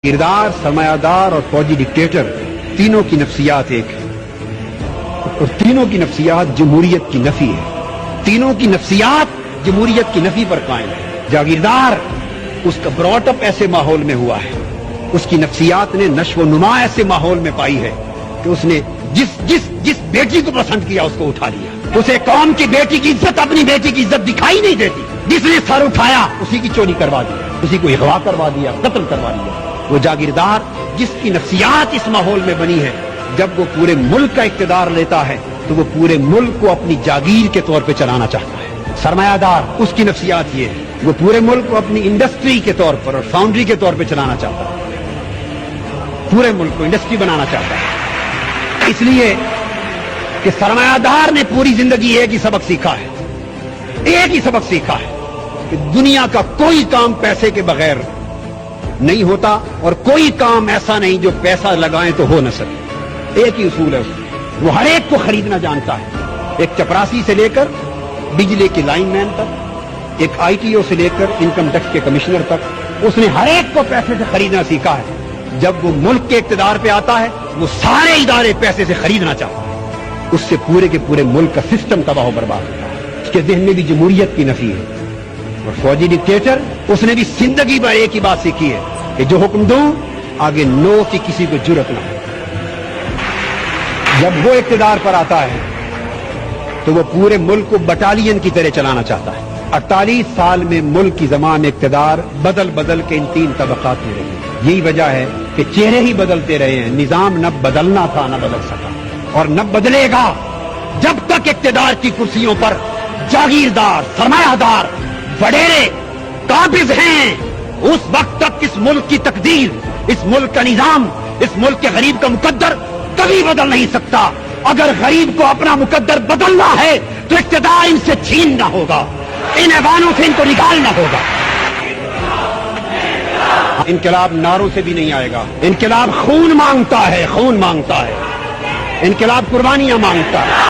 किरदार, सरमायादार और फौजी डिक्टेटर, तीनों की नफ्सियात एक है और तीनों की नफ्सियात जमहूरियत की नफी है। तीनों की नफ्सियात जमहूरियत की नफी पर कायम है। जागीरदार उसका ब्रॉटअप ऐसे माहौल में हुआ है, उसकी नफ्सियात ने नश्व नुमा ऐसे माहौल में पाई है कि उसने जिस बेटी को पसंद किया उसको उठा लिया। उसे कौम की बेटी की इज्जत, अपनी बेटी की इज्जत दिखाई नहीं देती। जिसने सर उठाया उसी की चोरी करवा दी, उसी को अगवा करवा दिया, कत्ल करवा दिया। वो जागीरदार जिसकी नफ्सियात इस माहौल में बनी है, जब वो पूरे मुल्क का इख्तिदार लेता है तो वो पूरे मुल्क को अपनी जागीर के तौर पे चलाना चाहता है। सरमायादार उसकी नफ्सियात ये है, वो पूरे मुल्क को अपनी इंडस्ट्री के तौर पर और फाउंड्री के तौर पे चलाना चाहता है, पूरे मुल्क को इंडस्ट्री बनाना चाहता है। इसलिए कि सरमायादार ने पूरी जिंदगी एक ही सबक सीखा है, एक ही सबक सीखा है कि दुनिया का कोई काम पैसे के बगैर नहीं होता और कोई काम ऐसा नहीं जो पैसा लगाएं तो हो न सके। एक ही उसूल है उसका, वो हर एक को खरीदना जानता है। एक चपरासी से लेकर बिजली के लाइनमैन तक, एक आईटीओ से लेकर इनकम टैक्स के कमिश्नर तक, उसने हर एक को पैसे से खरीदना सीखा है। जब वो मुल्क के इख्तिदार पे आता है, वो सारे इदारे पैसे से खरीदना चाहता है। उससे पूरे के पूरे मुल्क का सिस्टम तबाह बर्बाद होता है। उसके ज़हन में भी जमहूरियत की नफी है। और फौजी डिक्टेटर, उसने भी जिंदगी भर एक ही बात सीखी है कि जो हुक्म दूं आगे नो की किसी को जुर्रत ना हो। जब वो इख्तिदार पर आता है तो वो पूरे मुल्क को बटालियन की तरह चलाना चाहता है। 48 साल में मुल्क की ज़मान इख्तिदार बदल बदल के इन 3 तबकात में रही। यही वजह है कि चेहरे ही बदलते रहे हैं। निजाम न बदलना था, न बदल सका और न बदलेगा जब तक इख्तिदार की कुर्सियों पर जागीरदार, सरमायादार, वडेरे काबिज हैं। उस वक्त तक इस मुल्क की तकदीर, इस मुल्क का निजाम, इस मुल्क के गरीब का मुकद्दर कभी बदल नहीं सकता। अगर गरीब को अपना मुकद्दर बदलना है तो इख्तिदार इनसे छीनना होगा, इन ऐवानों से इनको निकालना होगा। इनकलाब नारों से भी नहीं आएगा। इनकलाब खून मांगता है, खून मांगता है। इनकलाब कुर्बानियां मांगता है।